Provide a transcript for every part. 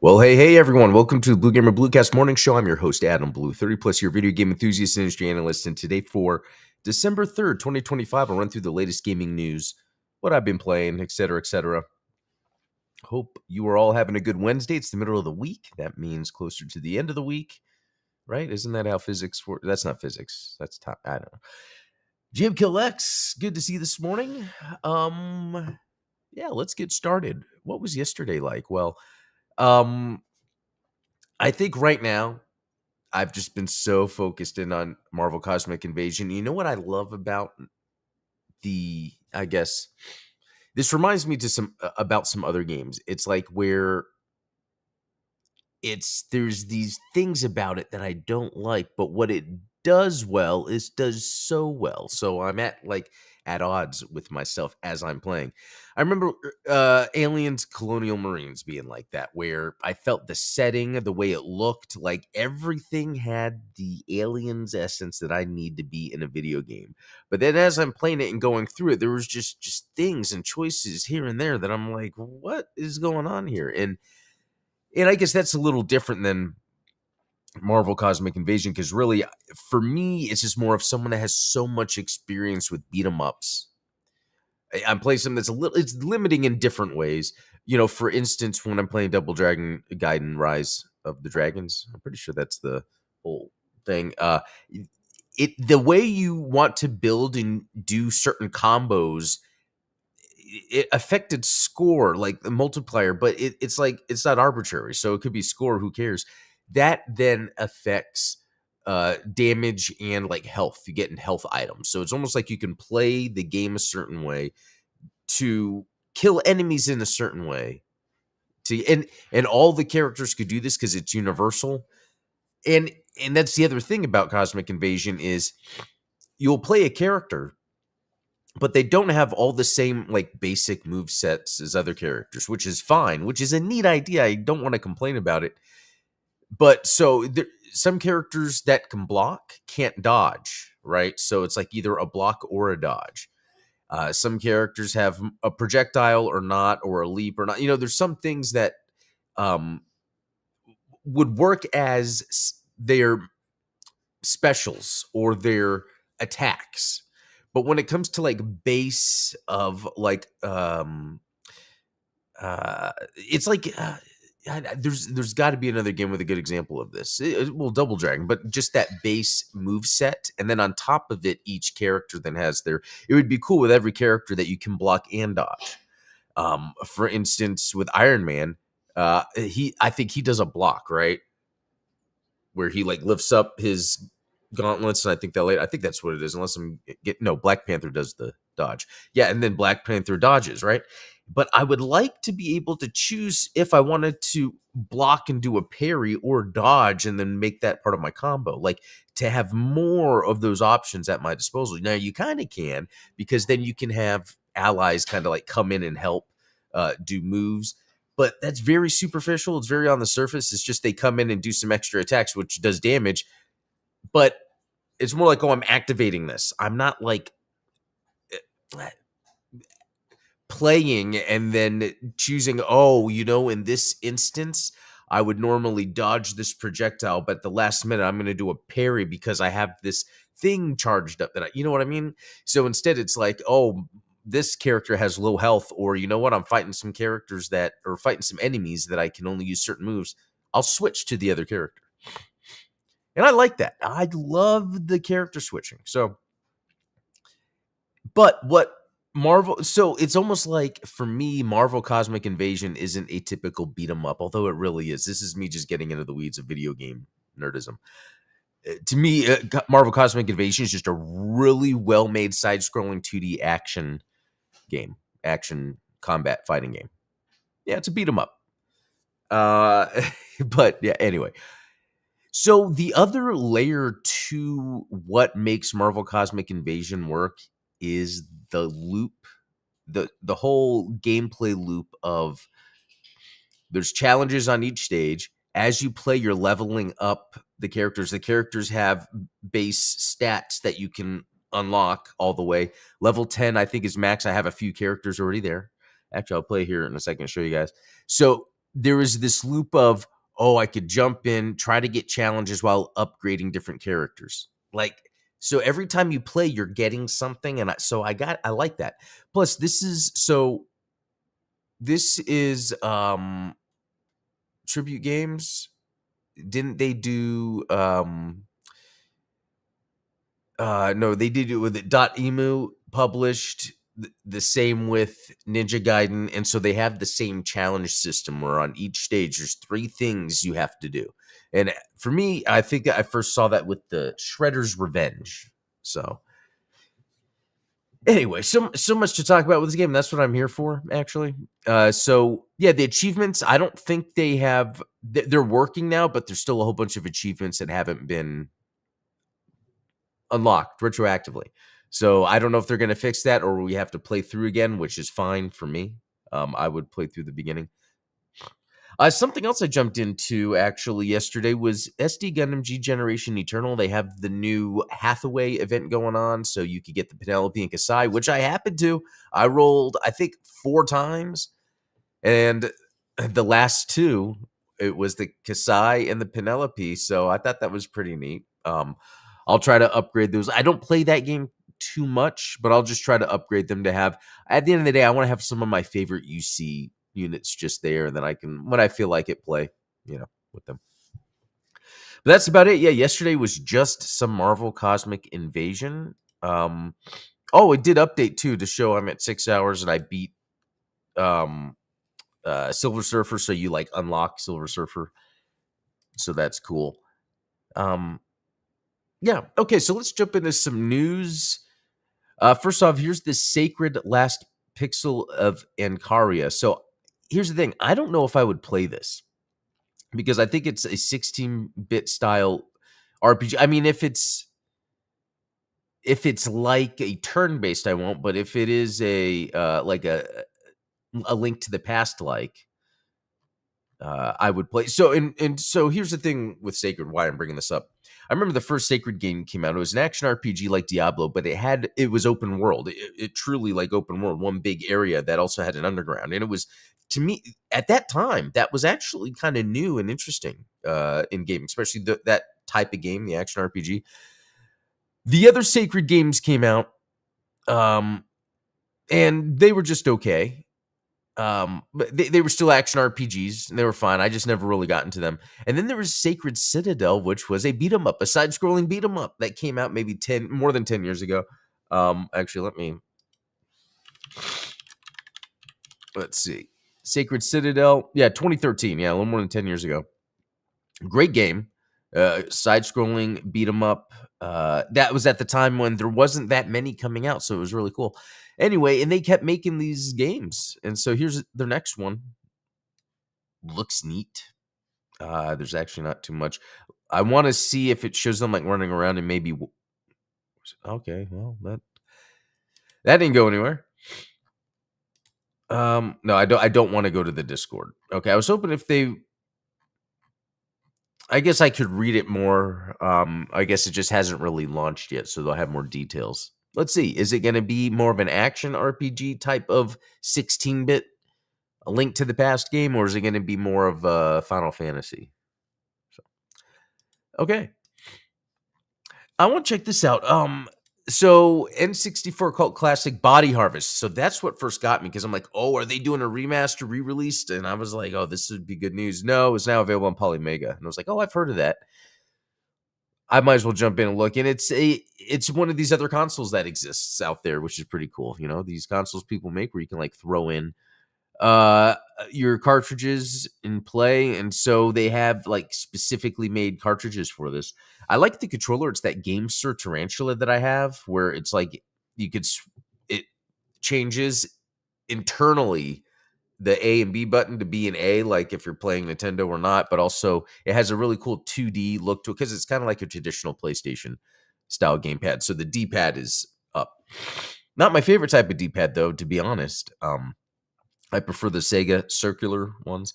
Well, hey, everyone. Welcome to the Blue Gamer Bluecast Morning Show. I'm your host, Adam Blue, 30 plus year video game enthusiast, industry analyst. And today, for December 3rd, 2025, I'll run through the latest gaming news, what I've been playing, etc., etc. Hope you are all having a good Wednesday. It's the middle of the week. That means closer to the end of the week, right? Isn't that how physics works? That's not physics. That's time. I don't know. Jim Kill X, good to see you this morning. Yeah, let's get started. What was yesterday like? Well, um, I think right now, I've just been so focused in on Marvel Cosmic Invasion. You know what I love about I guess this reminds me to some about some other games. It's like where there's these things about it that I don't like, but what it does so well. So I'm at odds with myself as I'm playing. I remember Aliens Colonial Marines being like that, where I felt the setting, the way it looked, like everything had the aliens essence that I need to be in a video game. But then as I'm playing it and going through it, there was just things and choices here and there that I'm like, what is going on here? And I guess that's a little different than Marvel Cosmic Invasion, because really, for me, it's just more of someone that has so much experience with beat 'em ups. I'm playing something that's it's limiting in different ways. You know, for instance, when I'm playing Double Dragon Gaiden Rise of the Dragons, I'm pretty sure that's the whole thing. The way you want to build and do certain combos, it affected score, like the multiplier, but it's like it's not arbitrary, so it could be score, who cares. That then affects damage and like health. You get in health items, so it's almost like you can play the game a certain way to kill enemies in a certain way, to and all the characters could do this because it's universal. And that's the other thing about Cosmic Invasion is you'll play a character, but they don't have all the same like basic move sets as other characters, which is fine, which is a neat idea. I don't want to complain about it. But so some characters that can block can't dodge, right? So it's like either a block or a dodge. Some characters have a projectile or not, or a leap or not. You know, there's some things that um, would work as their specials or their attacks. But when it comes to like base of like it's like there's got to be another game with a good example of this. Well, Double Dragon, but just that base move set, and then on top of it, each character then has their. It would be cool with every character that you can block and dodge. For instance, with Iron Man, I think he does a block, right, where he like lifts up his gauntlets, and I think that's what it is. Unless no, Black Panther does the dodge, yeah, and then Black Panther dodges, right? But I would like to be able to choose if I wanted to block and do a parry or dodge, and then make that part of my combo. Like to have more of those options at my disposal. Now you kind of can, because then you can have allies kind of like come in and help do moves, but that's very superficial. It's very on the surface. It's just they come in and do some extra attacks, which does damage. But it's more like, oh, I'm activating this. I'm not like playing and then choosing, oh, in this instance, I would normally dodge this projectile, but the last minute I'm going to do a parry because I have this thing charged up you know what I mean? So instead it's like, oh, this character has low health, or you know what, I'm fighting some characters or fighting some enemies that I can only use certain moves. I'll switch to the other character. And I like that. I love the character switching. But what so it's almost like, for me, Marvel Cosmic Invasion isn't a typical beat 'em up, although it really is. This is me just getting into the weeds of video game nerdism. To me, Marvel Cosmic Invasion is just a really well-made side-scrolling 2D action combat fighting game. Yeah, it's a beat 'em up. But yeah, anyway. So the other layer to what makes Marvel Cosmic Invasion work is the loop, the whole gameplay loop of there's challenges on each stage. As you play, you're leveling up the characters. The characters have base stats that you can unlock all the way. Level 10, I think, is max. I have a few characters already there. Actually, I'll play here in a second and show you guys. So there was this loop of, oh, I could jump in, try to get challenges while upgrading different characters. Like, so every time you play, you're getting something, and I like that. Plus, this is Tribute Games. Didn't they do no, they did it with it. Emu published the same with Ninja Gaiden, and so they have the same challenge system where on each stage there's three things you have to do. And for me, I think I first saw that with the Shredder's Revenge. So anyway, so much to talk about with this game. That's what I'm here for, actually. So yeah, the achievements. I don't think they have. They're working now, but there's still a whole bunch of achievements that haven't been unlocked retroactively. So I don't know if they're going to fix that or we have to play through again, which is fine for me. I would play through the beginning. Something else I jumped into actually yesterday was SD Gundam G Generation Eternal. They have the new Hathaway event going on, so you could get the Penelope and Kasai, which I happened to. I rolled, I think, 4 times, and the last two, it was the Kasai and the Penelope. So I thought that was pretty neat. I'll try to upgrade those. I don't play that game too much, but I'll just try to upgrade them to have. At the end of the day, I want to have some of my favorite UC units just there, and then I can, when I feel like it, play, with them. But that's about it. Yeah, yesterday was just some Marvel Cosmic Invasion. Oh, it did update too to show I'm at 6 hours and I beat um Silver Surfer, so you like unlock Silver Surfer. So that's cool. Yeah. Okay, so let's jump into some news. First off, here's the Sacred Last Pixel of Ancaria. So here's the thing. I don't know if I would play this because I think it's a 16-bit style RPG. I mean, if it's like a turn-based, I won't. But if it is a like a Link to the Past, like I would play. So and so here's the thing with Sacred. Why I'm bringing this up. I remember the first Sacred game came out. It was an action RPG like Diablo, but it was open world. It truly like open world, one big area that also had an underground, and it was, to me at that time, that was actually kind of new and interesting in gaming, especially that type of game, the action RPG. The other Sacred games came out, and they were just okay. But they were still action RPGs and they were fine. I just never really got into them. And then there was Sacred Citadel, which was a beat 'em up, a side scrolling beat 'em up that came out maybe more than 10 years ago. Actually, let's see. Sacred Citadel, yeah, 2013, yeah, a little more than 10 years ago. Great game. Side scrolling beat 'em up. That was at the time when there wasn't that many coming out, so it was really cool. Anyway, and they kept making these games. And so here's their next one. Looks neat. There's actually not too much. I want to see if it shows them like running around and maybe. Okay, well that didn't go anywhere. No, I don't. I don't want to go to the Discord. Okay, I was hoping if they. I guess I could read it more. I guess it just hasn't really launched yet, so they'll have more details. Let's see. Is it going to be more of an action RPG type of 16-bit, a Link to the Past game, or is it going to be more of a Final Fantasy? So, okay. I want to check this out. So N64 cult classic Body Harvest. So that's what first got me because I'm like, oh, are they doing a remaster, re-released? And I was like, oh, this would be good news. No, it's now available on Polymega, and I was like, oh, I've heard of that. I might as well jump in and look. And it's one of these other consoles that exists out there, which is pretty cool. These consoles people make where you can like throw in uh your cartridges in play, and so they have like specifically made cartridges for this. I like the controller. It's that Gamester Tarantula that I have where it's like you could it changes internally the A and B button to B and A, like if you're playing Nintendo or not, but also it has a really cool 2D look to it because it's kind of like a traditional PlayStation style gamepad. So the D-pad is up. Not my favorite type of D-pad though, to be honest. I prefer the Sega circular ones.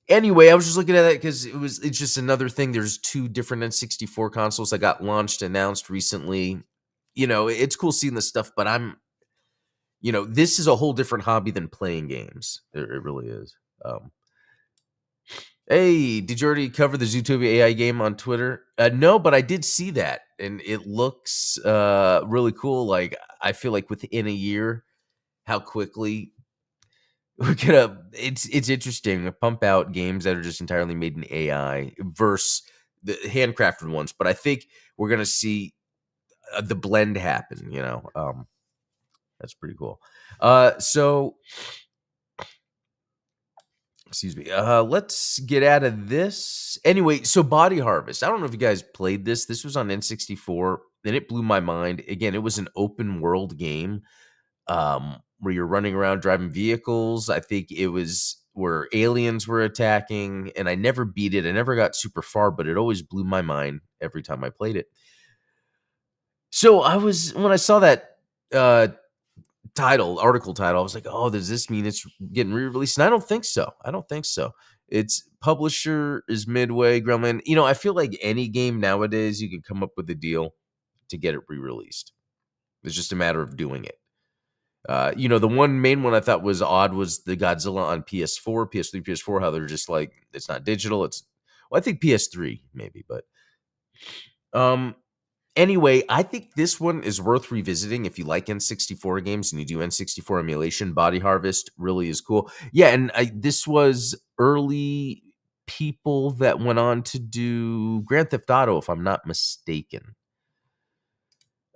Anyway, I was just looking at that because it's just another thing. There's two different N64 consoles that got announced recently. It's cool seeing this stuff, but this is a whole different hobby than playing games. It really is. Um, hey, did you already cover the Zootopia AI game on Twitter? No, but I did see that, and it looks really cool. Like I feel like within a year, how quickly we're gonna. It's interesting to pump out games that are just entirely made in AI versus the handcrafted ones. But I think we're gonna see the blend happen. That's pretty cool. So excuse me. Let's get out of this. Anyway, so Body Harvest. I don't know if you guys played this. This was on N64, and it blew my mind. Again, it was an open world game where you're running around driving vehicles. I think it was where aliens were attacking, and I never beat it. I never got super far, but it always blew my mind every time I played it. So when I saw that uh article title, I was like, oh, does this mean it's getting re-released? And I don't think so. I don't think so. Its publisher is Midway, Gremlin. I feel like any game nowadays you can come up with a deal to get it re-released. It's just a matter of doing it. The one main one I thought was odd was the Godzilla on PS4, PS3, PS4. How they're just like it's not digital. I think PS3 maybe, but um, anyway, I think this one is worth revisiting if you like N64 games and you do N64 emulation. Body Harvest really is cool. Yeah, and this was early people that went on to do Grand Theft Auto, if I'm not mistaken.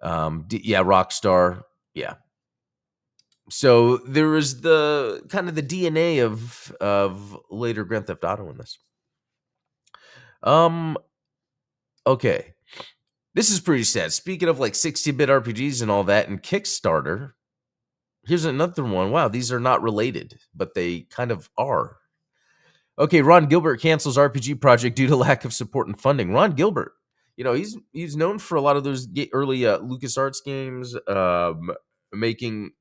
Yeah, Rockstar. Yeah. So there is the kind of the DNA of later Grand Theft Auto in this. Um. Okay. This is pretty sad. Speaking of like 60-bit RPGs and all that, and Kickstarter, here's another one. Wow, these are not related, but they kind of are. Okay, Ron Gilbert cancels RPG project due to lack of support and funding. Ron Gilbert, he's known for a lot of those early LucasArts games, making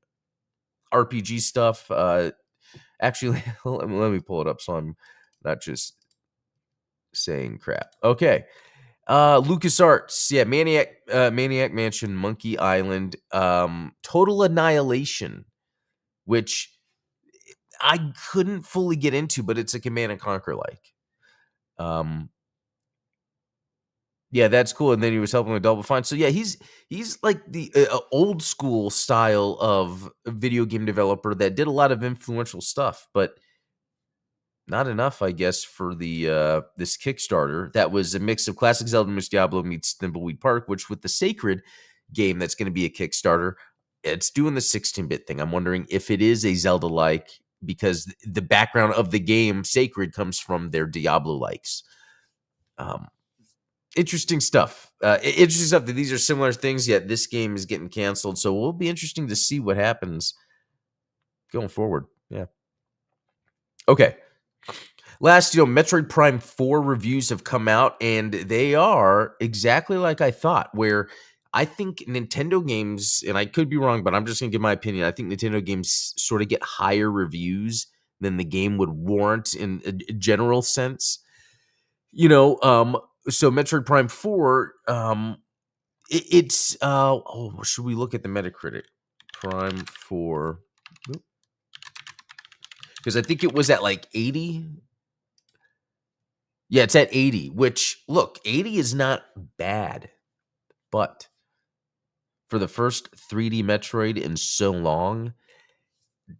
RPG stuff. Actually, let me pull it up so I'm not just saying crap. Okay. LucasArts, yeah, Maniac Mansion, Monkey Island, Total Annihilation, which I couldn't fully get into, but it's a Command and Conquer like. Um, yeah, that's cool. And then he was helping with Double Fine. So yeah, he's like the old school style of video game developer that did a lot of influential stuff, but not enough, I guess, for the this Kickstarter. That was a mix of classic Zelda meets Diablo meets Thimbleweed Park, which with the Sacred game that's going to be a Kickstarter, it's doing the 16-bit thing. I'm wondering if it is a Zelda-like because the background of the game Sacred comes from their Diablo likes. Interesting stuff. Interesting stuff that these are similar things, yet this game is getting canceled. So it will be interesting to see what happens going forward. Yeah. Okay. Last, Metroid Prime 4 reviews have come out, and they are exactly like I thought, where I think Nintendo games, and I could be wrong, but I'm just going to give my opinion. I think Nintendo games sort of get higher reviews than the game would warrant in a general sense. So Metroid Prime 4, should we look at the Metacritic? Prime 4, because I think it was at like 80. Yeah, it's at 80, which, look, 80 is not bad, but for the first 3D Metroid in so long,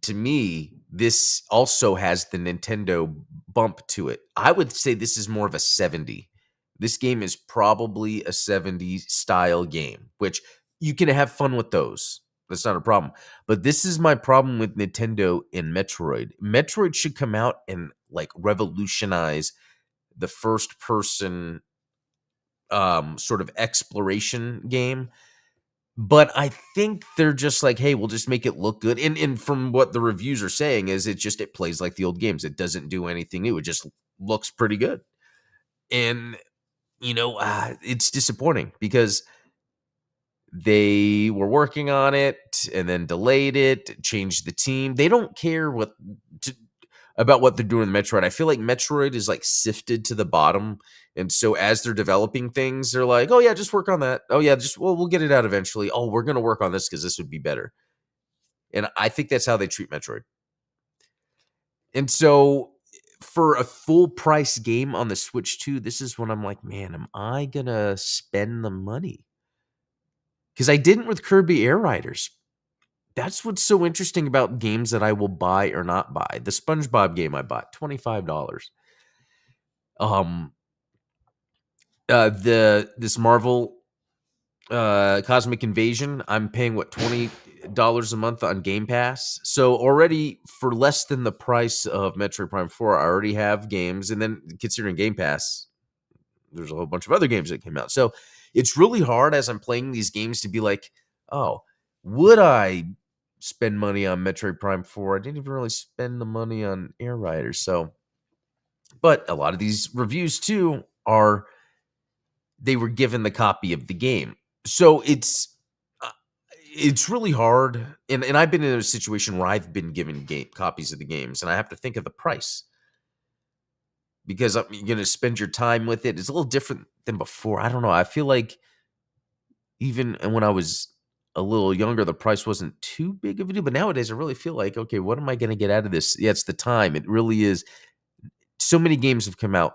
to me, this also has the Nintendo bump to it. I would say this is more of a 70. This game is probably a 70 style game, which you can have fun with those. That's not a problem. But this is my problem with Nintendo in Metroid. Metroid should come out and like revolutionize the first person sort of exploration game. But I think they're just like, hey, we'll just make it look good. And from what the reviews are saying is it plays like the old games. It doesn't do anything new. It just looks pretty good. And it's disappointing because they were working on it and then delayed it, changed the team. They don't care about what they're doing in Metroid. I feel like Metroid is like sifted to the bottom. And so as they're developing things, they're like, oh yeah, just work on that. Oh yeah, we'll get it out eventually. Oh, we're going to work on this because this would be better. And I think that's how they treat Metroid. And so for a full price game on the Switch 2, this is when I'm like, man, am I gonna spend the money? Because I didn't with Kirby Air Riders. That's what's so interesting about games that I will buy or not buy. The SpongeBob game I bought, $25. Um, this Marvel Cosmic Invasion, I'm paying what, $20 a month on Game Pass. So already for less than the price of Metroid Prime 4, I already have games, and then considering Game Pass, there's a whole bunch of other games that came out. So it's really hard as I'm playing these games to be like, oh, would I spend money on Metroid Prime 4? I didn't even really spend the money on Air Riders. So, but a lot of these reviews too are they were given the copy of the game. So it's really hard. And I've been in a situation where I've been given game copies of the games, and I have to think of the price because I'm going to spend your time with it. It's a little different than before. I don't know. I feel like even when I was a little younger, the price wasn't too big of a deal. But nowadays, I really feel like, okay, what am I going to get out of this? Yeah, it's the time. It really is. So many games have come out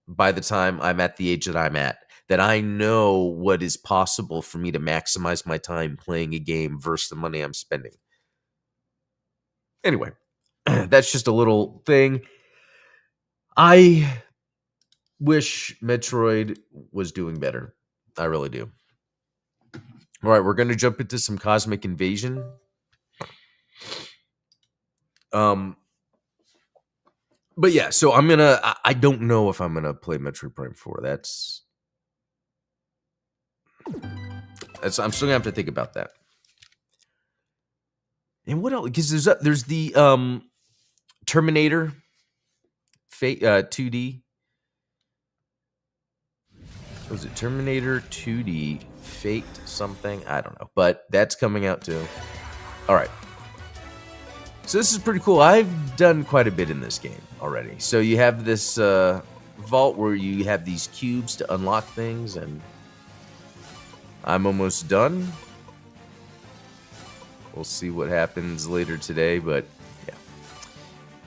by the time I'm at the age that I'm at that I know what is possible for me to maximize my time playing a game versus the money I'm spending. Anyway, that's just a little thing. I wish Metroid was doing better. I really do. All right, we're going to jump into some Cosmic Invasion. But yeah, so I don't know if I'm gonna play Metroid Prime 4. I'm still gonna have to think about that. And what else? Because there's the Terminator Fate 2D. Was it Terminator 2D Fate something? I don't know, but that's coming out too. All right. So this is pretty cool. I've done quite a bit in this game already. So you have this vault where you have these cubes to unlock things, and I'm almost done. We'll see what happens later today, but yeah.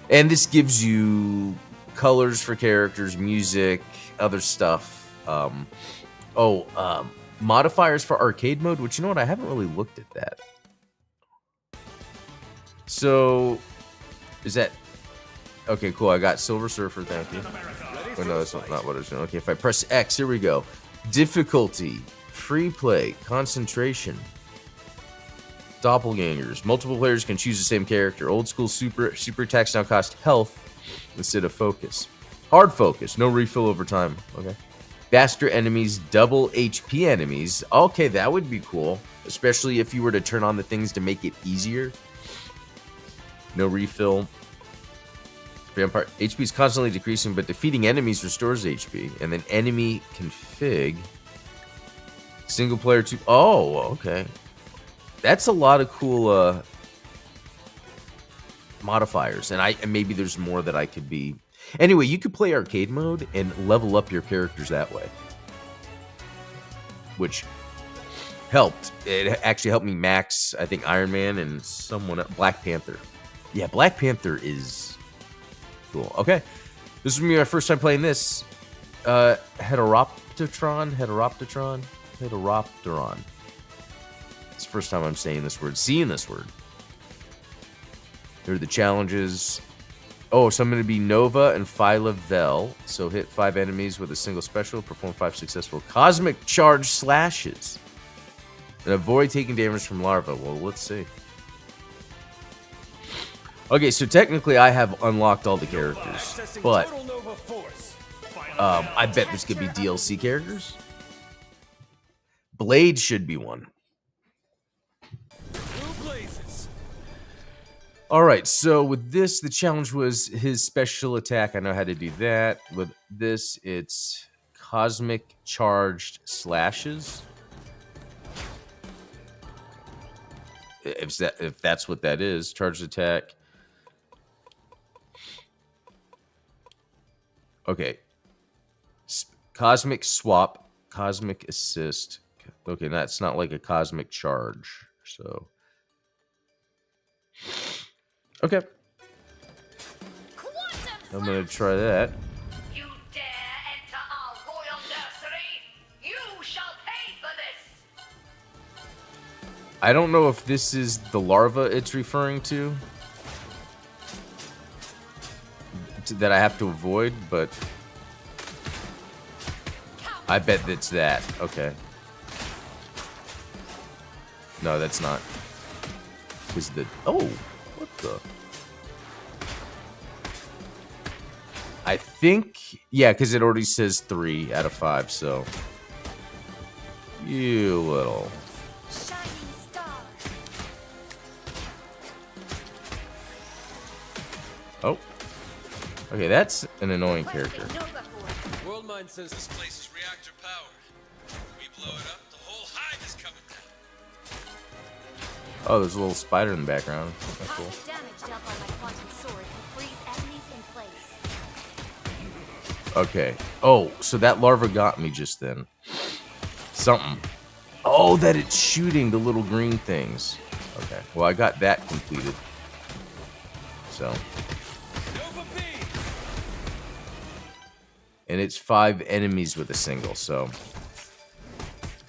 And this gives you colors for characters, music, other stuff. Modifiers for arcade mode, which, you know what, I haven't really looked at that. So, is that... Okay, cool, I got Silver Surfer, thank you. Oh, no, that's not what I was doing. Okay, if I press X, here we go. Difficulty, free play, concentration, doppelgangers. Multiple players can choose the same character. Old school super attacks now cost health instead of focus. Hard focus, no refill over time. Okay. Faster enemies, double HP enemies. Okay, that would be cool. Especially if you were to turn on the things to make it easier. No refill. Vampire HP is constantly decreasing, but defeating enemies restores HP. And then enemy config. Single player 2. Oh, okay. That's a lot of cool modifiers. And maybe there's more that I could be. Anyway, you could play arcade mode and level up your characters that way. Which helped. It actually helped me max, I think, Iron Man and someone else. Black Panther. Yeah, Black Panther is cool. Okay. This is going to be my first time playing this. Heteropteron. It's the first time I'm saying this word. Seeing this word. Here are the challenges. Oh, so I'm going to be Nova and Phyla Vel. So hit 5 enemies with a single special. Perform 5 successful cosmic charge slashes. And avoid taking damage from larva. Well, let's see. Okay, so technically I have unlocked all the characters. But I bet there's going to be DLC characters. Blade should be one. Alright, so with this, the challenge was his special attack. I know how to do that. With this, it's cosmic charged slashes. If that's what that is, charged attack. Okay. Cosmic swap, cosmic assist. Okay, that's not like a cosmic charge. So, okay. I'm gonna try that. You dare enter our royal nursery? You shall pay for this! I don't know if this is the larva it's referring to that I have to avoid, but I bet it's that. Okay. No, that's not. Is the oh, what the? I think yeah, because it already says 3 out of 5. So you little. Shining star. Oh. Okay, that's an annoying character. Requesting Nova Force. World Mind says this place is reactor powered. We blow it up, the whole hive is coming down. Oh, there's a little spider in the background. That's cool. Cosmic damage dealt by my quantum sword can freeze enemies in place. Okay. Oh, so that larva got me just then. Something. Oh, that it's shooting the little green things. Okay. Well, I got that completed. So. Nova B! And it's 5 enemies with a single, so.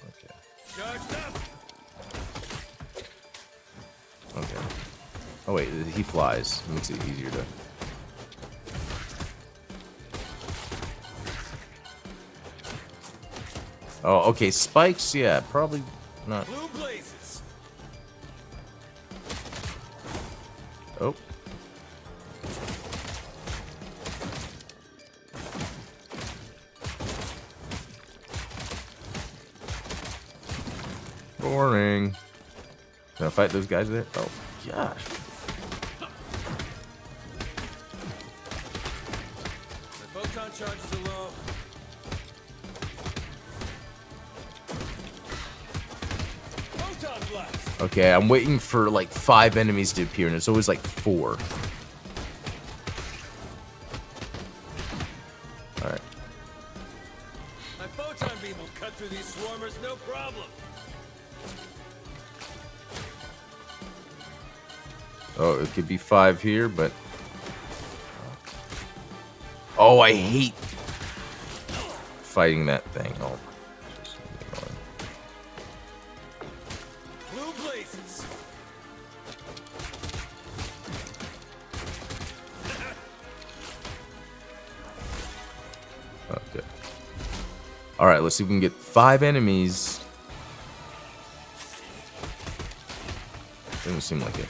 Okay. Charged up! Okay. Oh, wait. He flies. It makes it easier to. Oh, okay. Spikes, yeah. Probably not. Blue blazes! Oh. Boring. Can I fight those guys there? Oh, gosh. The photon charges are low. Photon blast! Okay, I'm waiting for like 5 enemies to appear, and it's always like 4. Alright. My photon beam will cut through these swarmers, no problem. Oh, it could be 5 here, but... Oh, I hate fighting that thing. Oh. Blue blazes! Okay. Alright, let's see if we can get 5 enemies. Doesn't seem like it.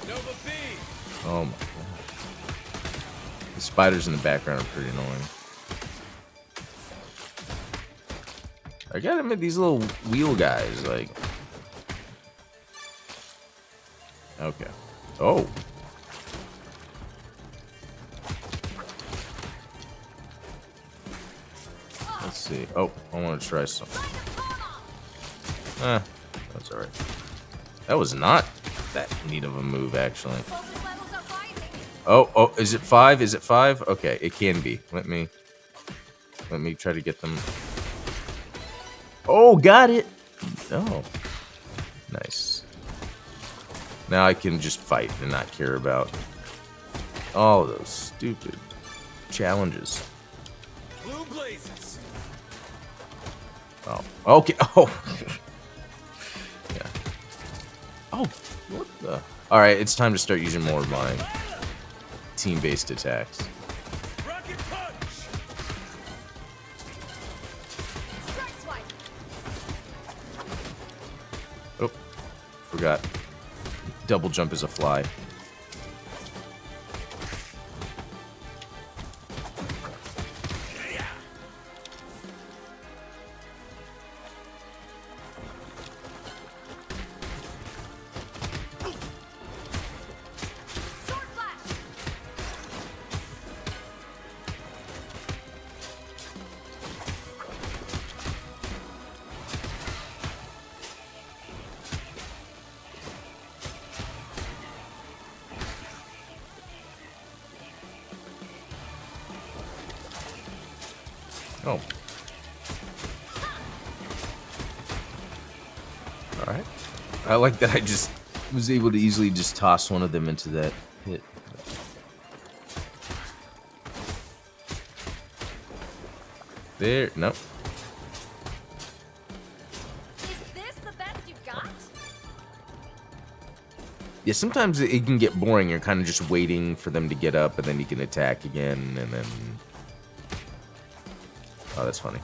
Nova B! Oh my god. The spiders in the background are pretty annoying. I gotta admit, these little wheel guys, like... Okay. Oh. Let's see. Oh, I want to try something. That's alright. That was not that neat of a move, actually. Focus levels are rising. Oh, is it 5? Is it 5? Okay, it can be. Let me try to get them. Oh, got it. Oh, nice. Now I can just fight and not care about all of those stupid challenges. Blue blazes! Oh, okay. Oh, yeah. Oh, what the? All right, it's time to start using more of my team-based attacks. Rocket punch! Strike swipe. Oh, forgot. Double jump is a fly. Sword flash. Oh. I like that I just was able to easily just toss one of them into that pit. There, nope. Is this the best you've got? Yeah, sometimes it can get boring. You're kind of just waiting for them to get up, and then you can attack again, and then... Oh, that's funny.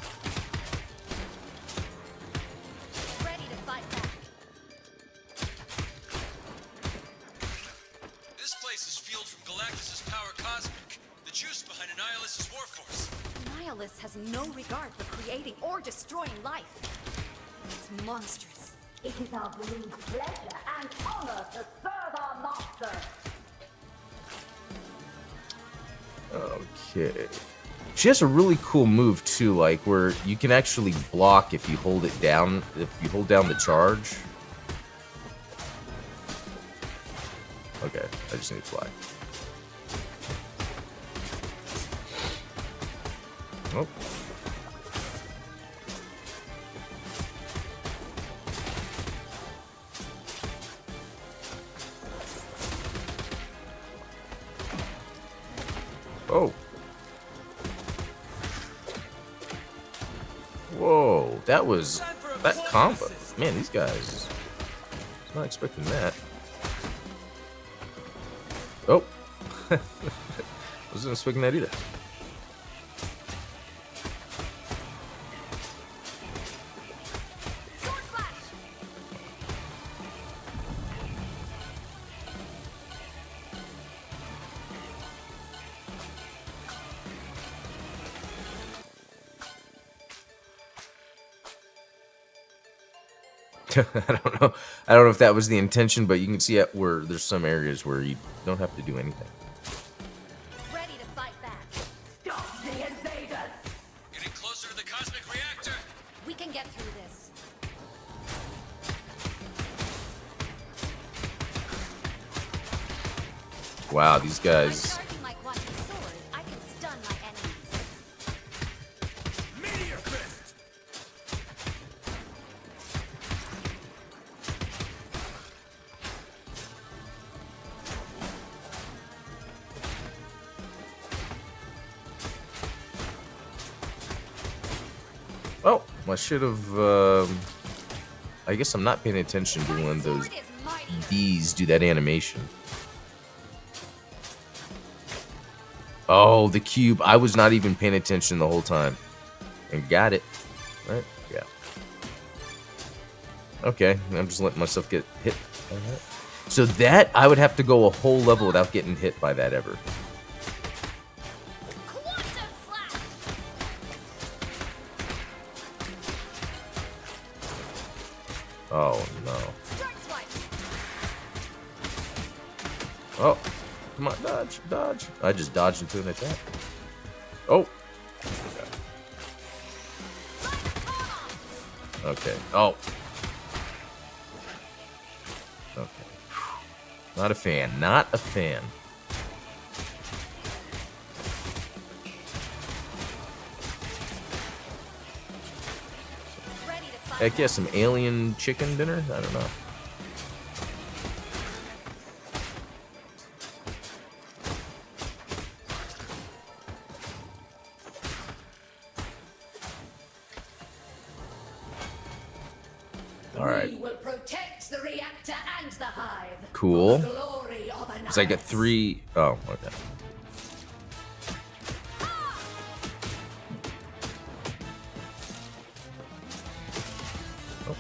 Ready to fight back. This place is fueled from Galactus' power cosmic, the juice behind Annihilus' warforce. Nihilus has no regard for creating or destroying life. It's monstrous. It is our blue pleasure and honor to serve our master. Okay. She has a really cool move too, like where you can actually block if you hold it down. If you hold down the charge. Okay, I just need to fly. Oh. Oh. Whoa, that was that combo. Man, these guys. I was not expecting that. Oh. Wasn't expecting that either. Sword flash! I don't know. I don't know if that was the intention, but you can see it where there's some areas where you don't have to do anything. Ready to fight back. Stop the invaders! Getting closer to the cosmic reactor. We can get through this. Wow, these By guys. charging my quantum sword, I can stun my enemies. Meteor fist. Oh, I should have. I guess I'm not paying attention to when those Sword is mightier. bees do that animation. Oh, the cube. I was not even paying attention the whole time. And got it. Right? Yeah. Okay, I'm just letting myself get hit by that. So that, I would have to go a whole level without getting hit by that ever. Quantum slash! Oh, no. Strike swipe! Oh, come on, dodge, dodge. I just dodged into an attack. Oh. Okay. Oh. Okay. Not a fan. Not a fan. Ready to fight Heck yeah, some alien chicken dinner? I don't know. Alright, We will protect the reactor and the hive. cool. For the glory of So I get Annihilus. 3. Oh, okay. Oh.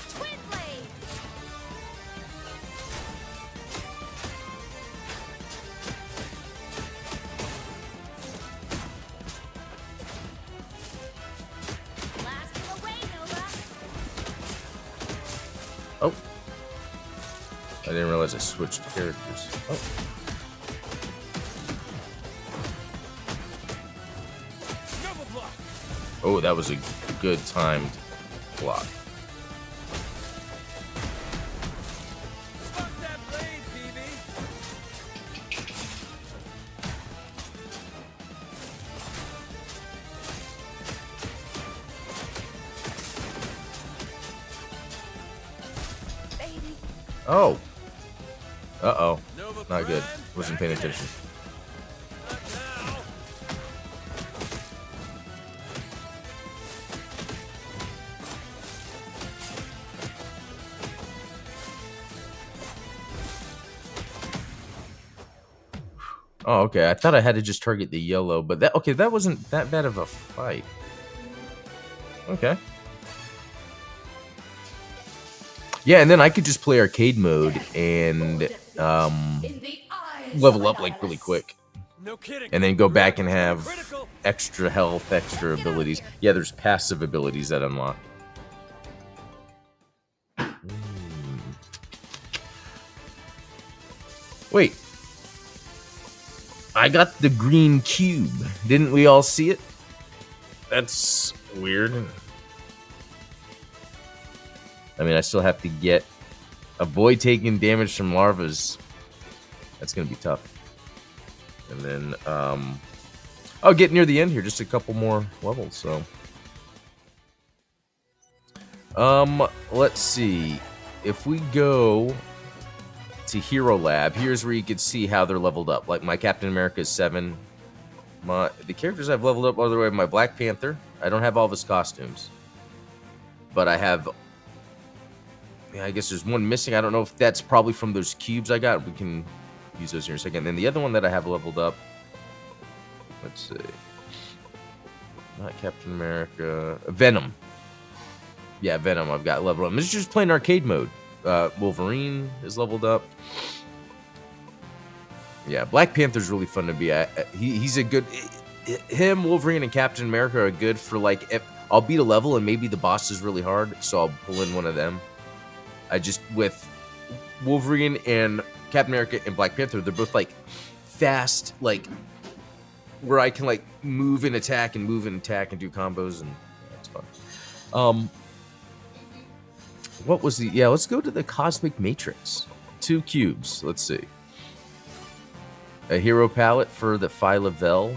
Twin blade! Blasting away, Nova! Oh. I didn't realize I switched characters. Oh. Nova block. Oh, that was a good timed block. Stop that blade, BB. Oh. Uh-oh. Nova Not good. Prime, Wasn't back paying in attention. action. Not now. Oh, okay. I thought I had to just target the yellow, but that wasn't that bad of a fight. Okay. Yeah, and then I could just play arcade mode and level up like really quick. No kidding. And then go back and Reactor's have critical. extra health, extra abilities. Yeah, there's passive abilities that unlock. Wait. I got the green cube. Didn't we all see it? That's weird. I mean, I still have to avoid taking damage from larvas. That's gonna be tough. And then, I'll get near the end here. Just a couple more levels, so. Let's see. If we go to Hero Lab, here's where you can see how they're leveled up. Like my Captain America is 7. The characters I've leveled up all the way. My Black Panther, I don't have all of his costumes, but I have. Yeah, I guess there's one missing. I don't know if that's probably from those cubes I got. We can use those here in a second. And then the other one that I have leveled up. Let's see. Not Captain America. Venom. Yeah, Venom. I've got leveled up. This is just playing arcade mode. Wolverine is leveled up. Yeah, Black Panther's really fun to be at. He's a good. Him, Wolverine, and Captain America are good for like. If I'll beat a level and maybe the boss is really hard, so I'll pull in one of them. I just with Wolverine and Captain America and Black Panther, they're both like fast, like where I can like move and attack and do combos, and yeah, it's fun. What was the? Yeah, let's go to the Cosmic Matrix. 2 cubes. Let's see. A hero palette for the Phi Level,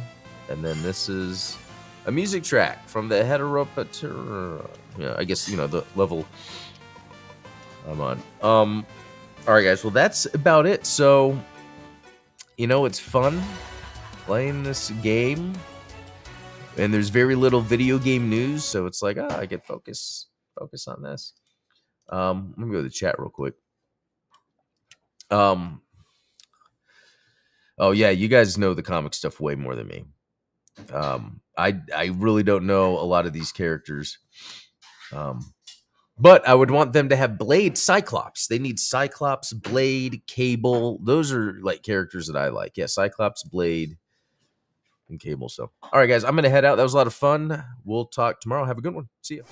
and then this is a music track from the Heteropater. Yeah, I guess the level I'm on. All right, guys. Well, that's about it. So, it's fun playing this game, and there's very little video game news, so it's like, I get focus on this. Let me go to the chat real quick. Oh yeah, you guys know the comic stuff way more than me. I really don't know a lot of these characters. But I would want them to have Blade, Cyclops. They need Cyclops, Blade, Cable. Those are like characters that I like. Yeah, Cyclops, Blade, and Cable. So, all right, guys, I'm gonna head out. That was a lot of fun. We'll talk tomorrow. Have a good one. See ya.